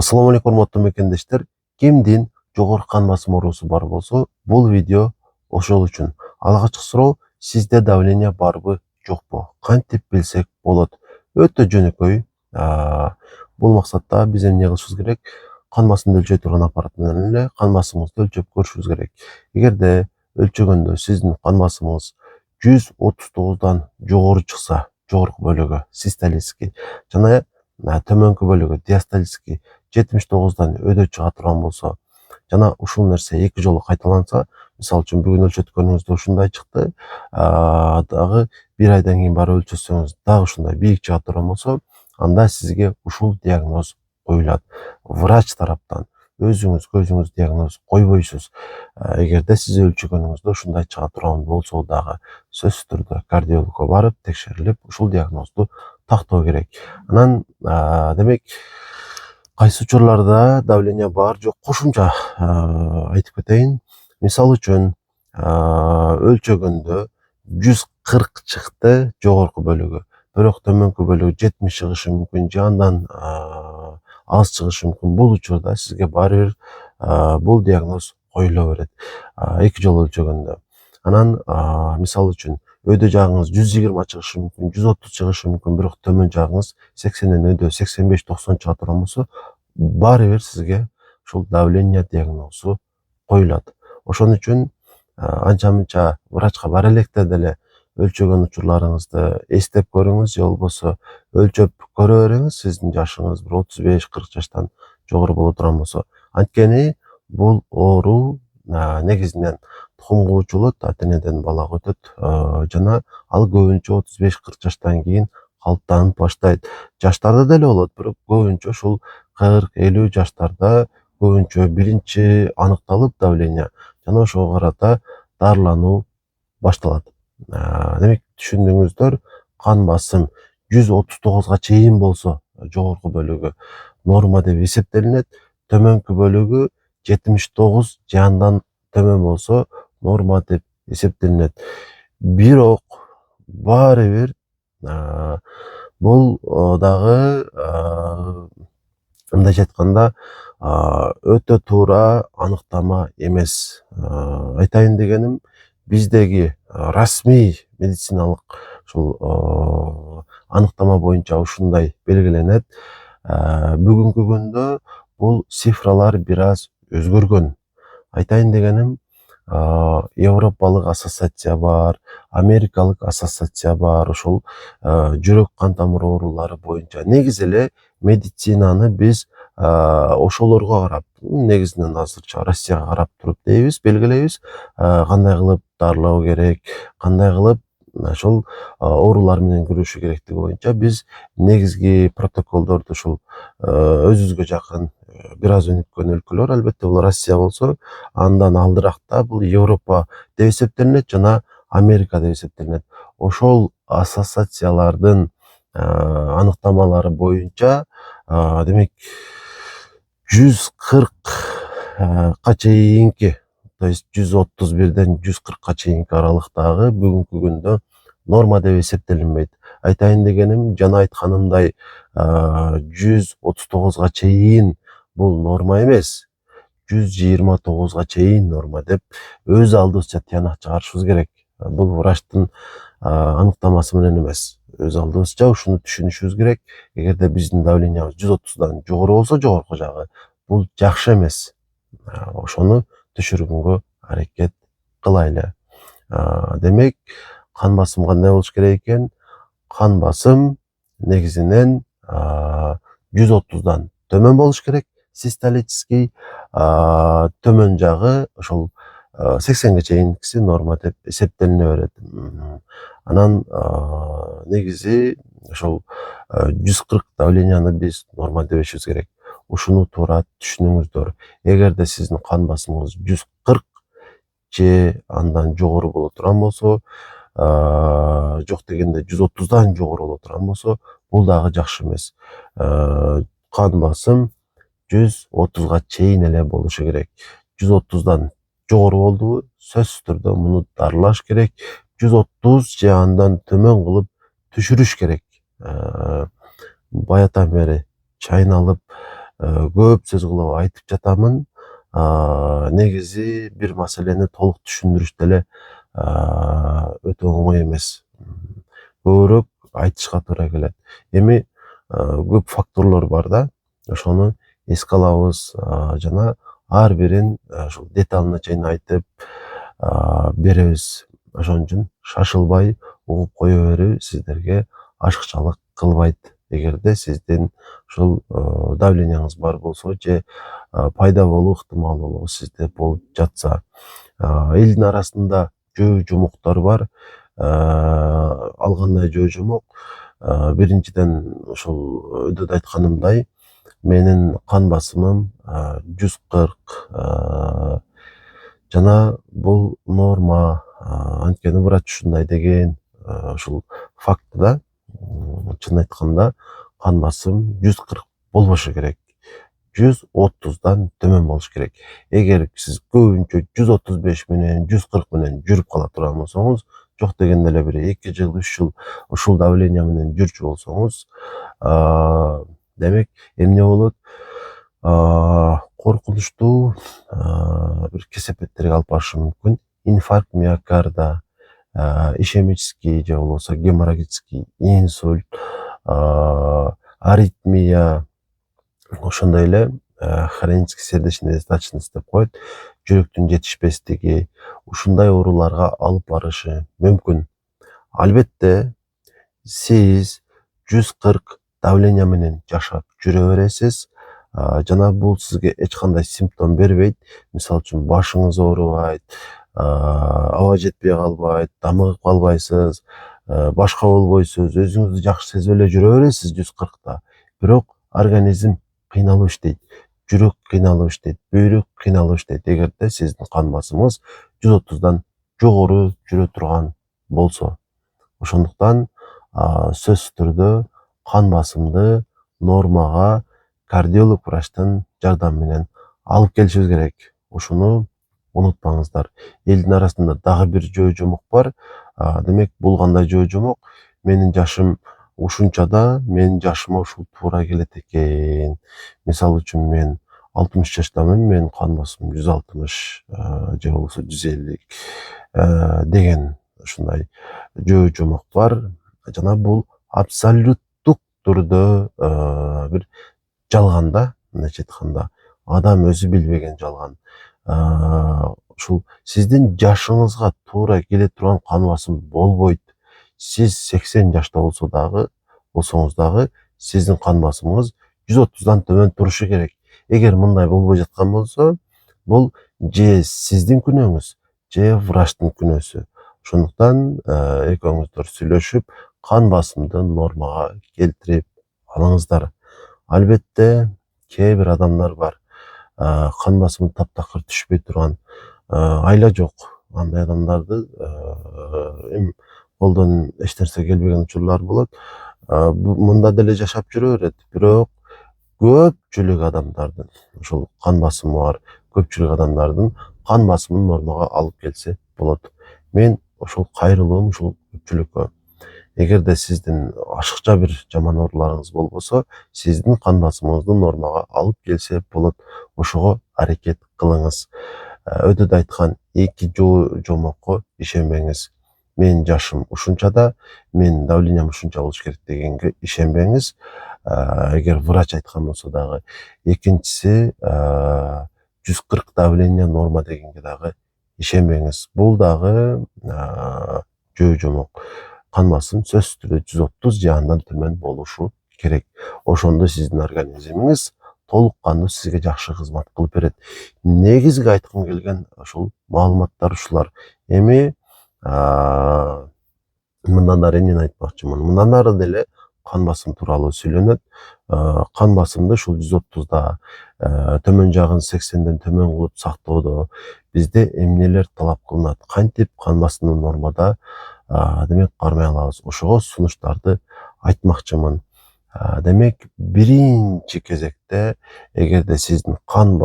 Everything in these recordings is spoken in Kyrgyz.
Assalamu alaikum урматтуу мекендештер. Кимдин жогорку кан басым оорусу бар болсо, бул видео ошол үчүн. Алгачкы суроо: сизде давление барбы, жокпу? Кантип билсек болот? Өтө жөнөкөй. Бул максатта биз эмне кылышыбыз керек? Кан басымды өлчөй турган аппарат менен эле кан басымыңызды өлчөп көрүшүбүз керек. Эгерде өлчөгөндө сиздин кан басымыңыз 139дан жогору чыкса, жогорку бөлүгү систолический жана төмөнкү бөлүгү диастолический 79дан өйдө чыга турган болсо, жана ушул нерсе 2 жолу кайталанса, мисалы үчүн бүгүн өлчөткөнүңүздө ушундай чыкты, дагы 1 айдан кийин барып өлчөтсөңүз дагы ушундай бийик чыга турган болсо, анда сизге ушул диагноз коюлат. Врач тараптан өзүңүз көзүңүз диагноз койбойсуз. Эгерде сиз өлчөгөнүңүздө ушундай чыга турган болсо дагы сөзсүз түрдө кардиологко барып текшерилип, ушул диагнозду тактоо керек. Анан демек кайсы учурларда давление бар жок кошумча айтып кетейин. Мисалы үчүн өлчөгөндө 140 чыкты жогорку бөлүгү, бирок төмөнкү бөлүгү 70 чыгышы мүмкүн, же андан аз чыгышы мүмкүн. Бул учурда сизге баары бир бул диагноз коюла берет 2 жолу өлчөгөндө. Анан мисалы үчүн өйдө жагыңыз 120 чыгышы мүмкүн, 130 чыгышы мүмкүн, бирок төмөн жагыңыз 80ден өйдө 85-90 чыга турган болсо, баары бир сизге ушул давление диагнозу коюлат. Ошон үчүн анча-мынча врачка бара электе деле өлчөгөн учурларыңызды эстеп көрүңүз, же болбосо өлчөп көрө бериңиз, сиздин жашыңыз бир 35-40 жаштан жогору боло турган болсо. Анткени бул оору негизинен тукум куучулук ата-энеден балага өтөт, жана ал көбүнчө 35-40 жаштан кийин калыптанып баштайт. Жаштарда деле болот, бирок көбүнчө ушул 40-50 жаштарда көбүнчө биринчи аныкталып давление, жана ошого карата дарылануу башталат. Демек түшүндүңүздөр, кан басым 139га чейин болсо жогорку бөлүгү норма деп эсептелинет, төмөнкү бөлүгү 79 же андан төмөн болсо норма деп эсептелинет. Бирок баары бир бул дагы мындайча айтканда өтө туура аныктама эмес. Айтайын дегеним, биздеги расмий медициналык ушул аныктама боюнча ушундай белгиленет. Бүгүнкү күндө бул цифралар бир аз өзгөргөн. Айтайын дегеним, Европалык ассоциация бар, Америкалык ассоциация бар, ушул жүрөк кан тамыр оорулары боюнча. Негизи эле медицинаны биз ошолорго карап, негизинен азырча Россияга карап туруп дейбиз, белгилейбиз, кандай кылып дарылоо керек, кандай кылып ошол оорулар менен күрөшүү керектиги боюнча биз негизги протоколдорду ушул өзүбүзгө жакын бир аз өнүккөн өлкөлөр, албетте бул Россия болсо, андан алдыракта бул Европа деп эсептелинет жана Америка деп эсептелинет. Ошол ассоциациялардын аныктамалары боюнча демек 140га чейинки, то есть 131ден 140га чейинки аралыктагы бүгүнкү күндө норма деп эсептелинбейт. Айтайын дегеним, жана айтканымдай 139га чейин бул норма эмес, 129га чейин норма деп өз алдыбызча тыянак чыгарышыбыз керек. Бул врачтын аныктамасы менен эмес. Өз алдыбызча ушуну түшүнүшүбүз керек. Эгерде биздин давлениябыз 130дан жогору болсо, жогорку жагы, бул жакшы эмес. Ошону түшүргөнгө аракет кылайлы. Демек, кан басым кандай болуш керек экен? Кан басым негизинен 130дан төмөн болуш керек, систолический, төмөн жагы ошол 80ге чейинкиси норма деп эсептелине берет. Анан негизи ошол 140 давленияны биз норма дебешибиз керек. Ушуну туура түшүнүңүздөр. Эгерде сиздин кан басымыңыз 140 же андан жогору боло турган болсо, жок дегенде 130дан жогору боло турган болсо, бул дагы жакшы эмес. Кан басым 130га чейин эле болушу керек. 130дан жогору болдубу, сөзсүз түрдө муну дарылаш керек. 130 же андан төмөн кылып түшүрүш керек. Баятан бери чайналып көп сөз кылып айтып жатамын. Негизи бир маселени толук түшүндүрүш деле өтө оңой эмес. Көбүрөөк айтышка туура келет. Эми көп факторлор бар да, ошону эске алабыз жана ар бирин ушул деталына чейин айтып беребиз. Ошон үчүн шашылбай угуп кое берүү сиздерге ашыкчалык кылбайт. Эгерде сиздин ушул давленияңыз бар болсо же пайда болуу ыктымалдуулугу сизде болуп жатса, элдин арасында жөө жумуктар бар. Ал кандай жөө жумук? Биринчиден ушул өйдөдө айтканымдай, менин кан басымым 140, жана бул норма. Анткени врач ушундай деген, ушул факт да. Чын айтканда кан басым 140 болбошу керек. 130дан төмөн болуш керек. Эгер сиз көбүнчө 135 менен 140 менен жүрүп кала турган болсоңуз, жок дегенде эле бир 2 жыл 3 жыл ушул давление менен жүрчү болсоңуз, демек эмне болот? Коркунучтуу бир кесепеттерге алып барышы мүмкүн. Инфаркт миокарда, ишемический же болбосо геморрагический инсульт, аритмия, ошондой эле хронический сердечный недостаточность деп коет, жүрөктүн жетишпестиги, ушундай ооруларга алып барышы мүмкүн. Албетте сиз 140 давление менен жашап жүрө бересиз, жана бул сизге эч кандай симптом бербейт. Мисалы үчүн башыңыз оорубайт, аба жетпей калбайт, дамыгып калбайсыз, башка болбойсуз, өзүңүздү жакшы сезип эле жүрө бересиз 140та. Бирок организм кыйналып иштейт, жүрөк кыйналып иштейт, бөйрөк кыйналып иштейт. Эгерде сиздин кан басымыңыз 130дан жогору жүрө турган болсо. Ошондуктан сөзсүз түрдө кан басымды нормага кардиолог врачтын жардамы менен алып келишибиз керек. Ушуну унутпаңыздар. Элдин арасында дагы бир жөө жумук бар. Демек бул кандай жөө жумук? Менин жашым ушунча да, менин жашыма ушул туура келет экен. Мисалы үчүн мен 60 жаштамын, менин кан басымым 160 же болбосо 150 деген ушундай жөө жумук бар. Жана бул абсолюттук түрдө бир жалган да, мындайча айтканда, адам өзү билбеген жалган. Ушул сиздин жашыңызга туура келе турган кан басым болбойт. Сиз 80 жашта болсоңуз дагы сиздин кан басымыңыз 130дан төмөн турушу керек. Эгер мындай болбой жаткан болсо, бул же сиздин күнөөңүз, же врачтын күнөөсү. Ошондуктан экөөңүздөр сүйлөшүп, кан басымды нормага келтирип алыңыздар. Албетте кээ бир адамдар бар, кан басымы таптакыр түшпөй турган, айла жок. Андай адамдарды эми колдон эч нерсе келбеген учурлар болот. Мында деле жашап жүрө берет, бирок көпчүлүк адамдардын ушул кан басымы бар, көпчүлүк адамдардын кан басымын нормага алып келсе болот. Мен ушул кайрылуум ушул көпчүлүккө. Эгерде сиздин ашыкча бир жаман ооруларыңыз болбосо, сиздин кан басымыңызды нормага алып келсе болот. Ошого аракет кылыңыз. Өтөдө айткан 2 жөө жомокко ишенбеңиз. Менин жашым ушунча да, менин давлениям ушунча болуш керек дегенге ишенбеңиз. Эгер врач айткан болсо дагы. Экинчиси 140 давление норма дегенге дагы ишенбеңиз. Бул дагы жөө жомок. Кан басым сөзсүз түрдө 130 же андан төмөн болушу керек. Ошондо сиздин организмиңиз толук кандуу сизге жакшы кызмат кылып берет. Негизги айткым келген ушул маалыматтар ушулар. Эми мындан ары эмнени айтмакчымын? Мындан ары деле кан басым тууралуу сүйлөнөт. Кан басымды ушул 130да, төмөн жагын 80ден төмөн кылып сактоодо бизде эмнелер талап кылынат? Кантип кан басымды нормада демек кармай алабыз? Ошого сунуштарды айтмакчымын. Демек биринчи кезекте эгерде сиздин кан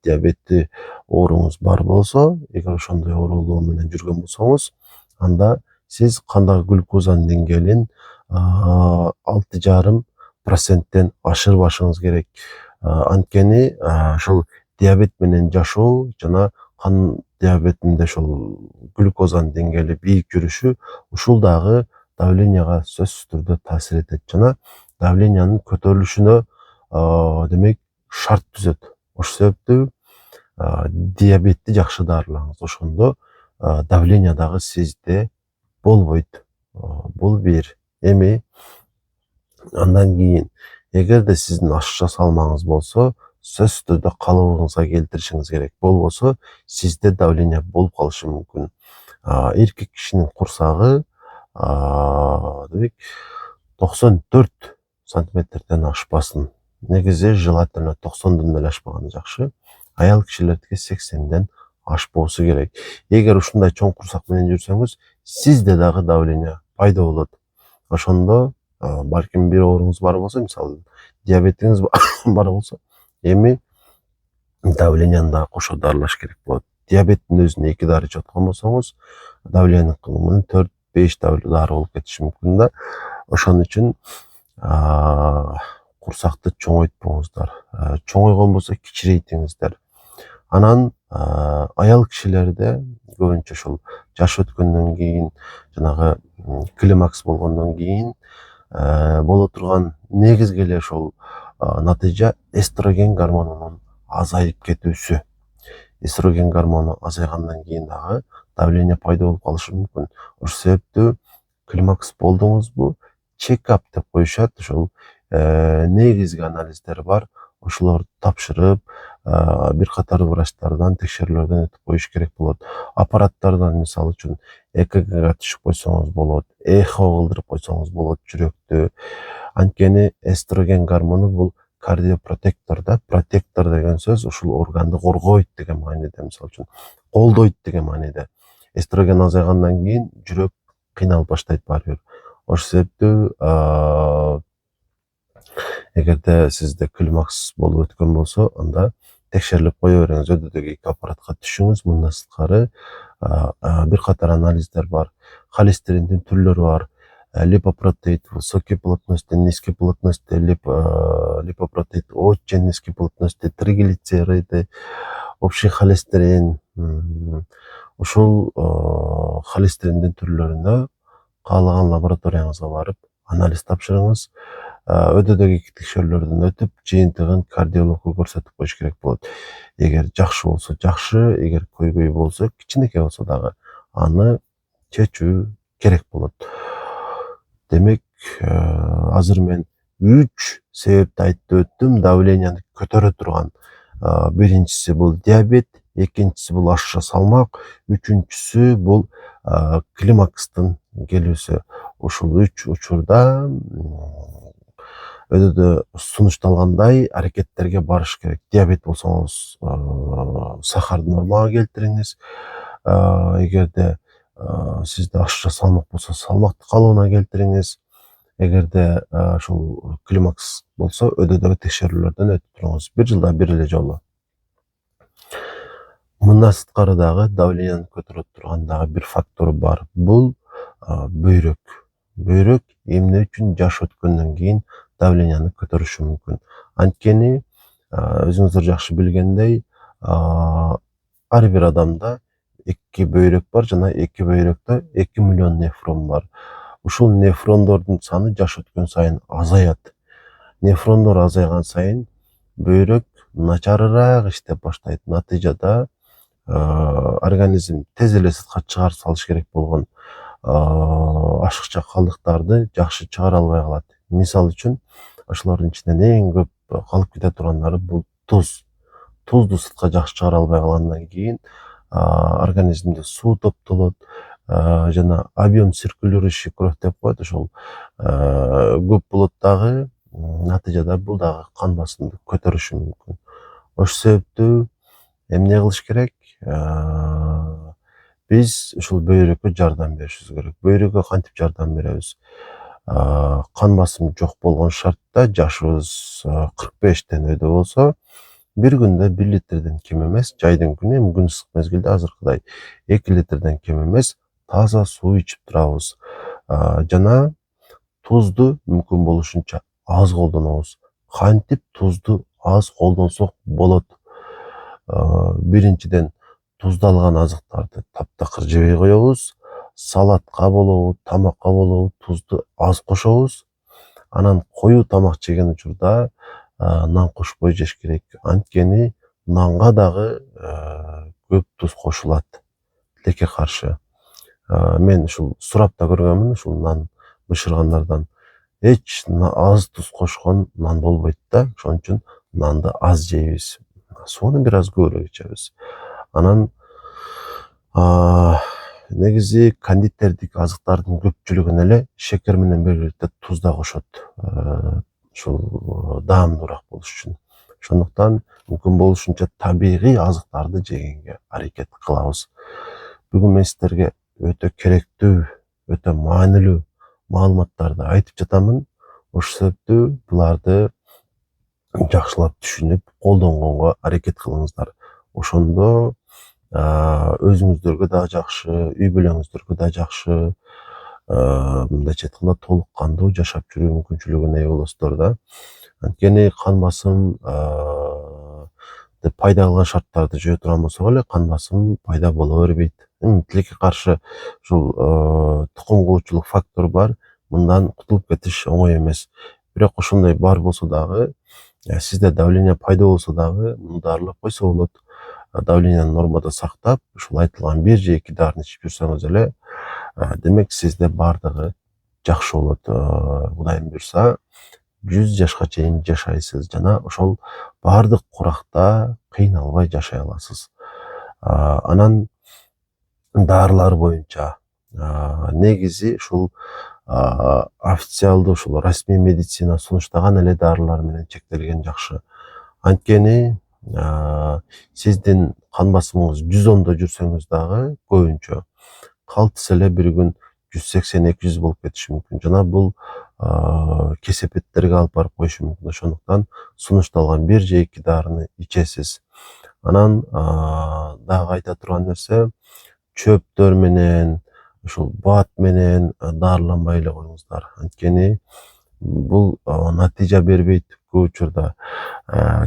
диабети ооруңуз бар болсо, эгер ошондой оорулуу менен жүргөн болсоңуз, анда сиз кандагы глюкозанын деңгээлин 6,5 проценттен ашырбашыңыз керек. Анткени ошол диабет менен жашоо жана кан диабетинде ошол глюкозанын деңгээли бийик жүрүшү ушул дагы давленияга сөзсүз түрдө таасир этет жана давлениянын көтөрүлүшүнө демек шарт түзөт. Ошол себептүү диабетти жакшы дарылаңыз. Ошондо давления дагы сизде болбойт. Бул бир. Эми андан кийин эгерде сиздин ашыкча салмагыңыз болсо, сөзсүз түрдө калыбыңызга келтиришиңиз керек. Болбосо сизде давление болуп калышы мүмкүн. Эркек кишинин курсагы демек 94 сантиметрден ашпасын. Негизи желательно 90дон эле ашпаганы жакшы. Аял кишилердики 80ден ашпоосу керек. Эгер ушундай чоң курсак менен жүрсөңүз, сизде дагы давление пайда болот. Ошондо балким бир ооруңуз бар болсо, мисалы диабетиңиз бар болсо, эми давленияны дагы кошо дарылаш керек болот. Диабеттин өзүнө 2 дары ичип болсоңуз, давлениянын кылымын 4-5 дары болуп кетиши мүмкүн да. Ошон үчүн курсакты чоңойтпоңуздар. Чоңойгон болсо кичирейтиңиздер. Анан аял кишилерде көбүнчө ошол жаш өткөндөн кийин, жанагы климакс болгондон кийин боло турган негизги эле ошол натыйжа эстроген гормонунун азайып кетүүсү. Эстроген гормону азайгандан кийин дагы давление пайда болуп калышы мүмкүн. Ошол себептүү климакс болдуңузбу, чекап деп коюшат. Ошол негизги анализдер бар. Ошолорду тапшырып, бир катар врачтардан текшерүүлөрдөн өтүп коюш керек болот. Аппараттардан, мисалы үчүн, ЭКГга түшүп койсоңуз болот, эхо кылдырып койсоңуз болот жүрөктү. Анткени эстроген гормону бул кардиопротектор да. Протектор деген сөз ушул органды коргойт деген мааниде, мисалы үчүн, колдойт деген мааниде. Эстроген азайгандан кийин жүрөк кыйналып баштайт баары бир. Ошол себептүү эгерде сизде климакс болуп өткөн болсо, анда текшерилип кое бериңиз. Өдөдөгү 2 аппаратка түшүңүз. Мындан сырткары бир катар анализдер бар. Холестериндин түрлөрү бар. Липопротеид, высокой плотности, низкой плотности, липопротеид, очень низкой плотности, триглицериды, общий холестерин. Ушул холестериндин түрлөрүнө каалаган лабораторияңызга барып анализ тапшырыңыз. Өдөдөгү текшерүүлөрдөн өтүп, жыйынтыгын кардиологко көрсөтүп коюш керек болот. Эгер жакшы болсо жакшы, эгер көйгөй болсо, кичинекей болсо дагы аны чечүү керек болот. Демек, азыр мен 3 себепти айтып өттүм. Давленияны көтөрө турган. Биринчиси бул диабет, экинчиси бул ашыкча салмак, үчүнчүсү бул климакстын келүүсү. Ушул 3 учурда өдөдө сунушталгандай аракеттерге барыш керек. Диабет болсоңуз, сахарды нормага келтириңиз. Эгерде сизде ашыкча салмак болсо, салмакты калыбына келтириңиз. Эгерде ошол климакс болсо, өдөдөгү текшерүүлөрдөн өтүп туруңуз. 1 жылда 1 эле жолу. Мындан сырткары дагы давленияны көтөрө турган дагы бир фактор бар. Бул бөйрөк. Бөйрөк эмне үчүн жаш өткөндөн кийин давленияны көтөрүшү мүмкүн. Анткени өзүңүздөр жакшы билгендей, ар бир адамда 2 бөйрөк бар жана 2 бөйрөктө 2 миллион нефрон бар. Ушул нефрондордун саны жаш өткөн сайын азаят. Нефрондор азайган сайын бөйрөк начарыраак иштеп баштайт. Натыйжада организм тез эле сыртка чыгарып салыш керек болгон ашыкча калдыктарды жакшы чыгара албай калат. Мисалы үчүн, ошолордун ичинен эң көп калып кете тургандары бул туз. Тузду сыртка жакшы чыгара албай калгандан кийин организмде суу топтолот, жана объем циркулирующий кровь деп коет. Ошол көп болот дагы. Натыйжада бул дагы кан басымды көтөрүшү мүмкүн. Ошол себептүү эмне кылыш керек? Биз ушул бөйрөккө жардам беришибиз керек. Бөйрөккө кантип жардам беребиз? Кан басым жок болгон шартта, жашыбыз 45тен өйдө болсо, бир күндө 1 литрден кем эмес, жайдын күнү, эми күн ысык мезгилде азыркыдай 2 литрден кем эмес таза суу ичип турабыз. Жана тузду мүмкүн болушунча аз колдонобуз. Кантип тузду аз колдонсок болот? Биринчиден туздалган азыктарды таптакыр жебей коебуз. Салатка болобу, тамакка болобу тузду аз кошобуз. Анан коюу тамак жеген учурда нан кошпой жеш керек. Анткени нанга дагы көп туз кошулат тилекке каршы. Мен ушул сурап да көргөнмүн, ушул нан бышыргандардан. Эч аз туз кошкон нан болбойт да. Ошон үчүн нанды аз жейбиз. Сууну бир аз көбүрөөк ичебиз. Анан негизи кондитердик азыктардын көпчүлүгүнө эле шекер менен бирге туз да кошот. Ушул даамдуураак болуш үчүн. Ошондуктан мүмкүн болушунча табигый азыктарды жегенге аракет кылабыз. Бүгүн мен сиздерге өтө керектүү, өтө маанилүү маалыматтарды айтып жатамын. Ошол себептүү буларды жакшылап түшүнүп, колдонгонго аракет кылыңыздар. Ошондо өзүңүздөргө да жакшы, үй бүлөңүздөргө да жакшы, мындайча айтканда толук кандуу жашап жүрүү мүмкүнчүлүгүнө ээ болосуздар да. Анткени кан басым пайда кылган шарттарды жөө турган болсок эле кан басым пайда боло бербейт. Тилекке каршы ушул тукум куучулук фактор бар. Мындан кутулуп кетиш оңой эмес. Бирок ошондой бар болсо дагы, сизде давление пайда болсо дагы, муну дарылап койсо болот. Давлениени нормада сактап, ушул айтылган 1 же 2 дарыны ичип жүрсөңүз эле, демек сизде бардыгы жакшы болот. Кудайым буйрса 100 жашка чейин жашайсыз жана ошол бардык куракта кыйналбай жашай аласыз. Анан дарылар боюнча негизи ушул официалдуу ушул расмий медицина сунуштаган эле дарылар менен чектелген жакшы. Анткени сиздин кан басымыңыз 110до жүрсөңүз дагы көбүнчө калтысы эле бир күн 180-200 болуп кетиши мүмкүн. Жана бул кесепеттерге алып барып коюшу мүмкүн. Ошондуктан сунушталган 1 же 2 дарыны ичесиз. Анан дагы айта турган нерсе, чөптөр менен, ушул бат менен дарыланбай эле коюңуздар. Анткени бул натыйжа бербейт көп учурда.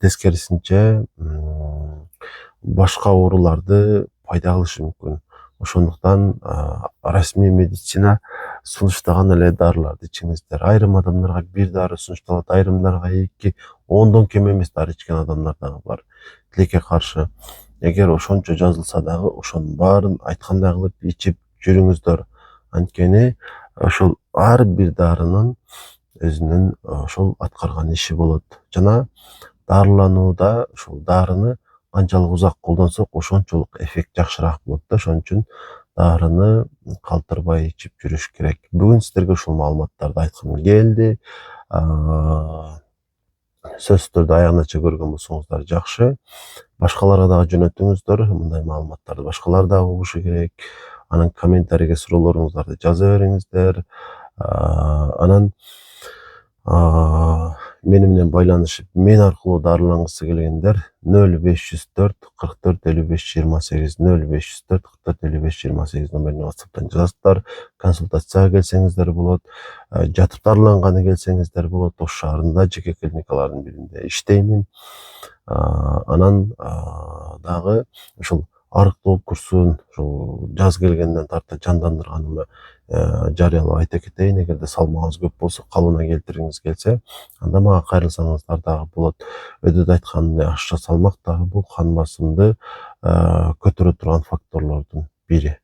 Тескерисинче башка ооруларды пайда кылышы мүмкүн. Ошондуктан расмий медицина сунуштаган эле дарыларды ичиңиздер. Айрым адамдарга 1 дары сунушталат, айрымдарга 2, 10дон кем эмес дары ичкен адамдар дагы бар. Тилекке каршы, эгер ошончо жазылса дагы, ошонун баарын айткандай кылып ичип жүрүңүздөр. Анткени ошол ар бир дарынын өзүнүн ошол аткарган иши болот. Жана дарыланууда ушул дарыны канчалык узак колдонсок, ошончолук эффект жакшыраак болот да. Ошон үчүн дарыны калтырбай ичип жүрүш керек. Бүгүн сиздерге ушул маалыматтарды айткым келди. Сөзсүз түрдө аягынача көргөн болсоңуздар жакшы. Башкаларга дагы жөнөтүңүздөр. Мындай маалыматтарды башкалар дагы угушу керек. Анан комментарийге суроолоруңуздарды жаза бериңиздер. Анан мени менен байланышып, мен аркылуу дарылангысы келгендер 0504 44 55 28 0504 44 55 28 номерине WhatsApp'тан жазасыздар. Консультацияга келсеңиздер болот. Жатып дарыланганы келсеңиздер болот. Ош шаарында жеке клиникалардын биринде иштеймин. Анан дагы ушул арыктоо курсун ушул жаз келгенден тарта жандандырганымды жарыялап айта кетейин. Эгерде салмагыңыз көп болсо, калыбына келтиргиңиз келсе, анда мага кайрылсаңыздар дагы болот. Өдөдө айткандай, ашча салмак дагы бул кан басымды көтөрө турган факторлордун бири.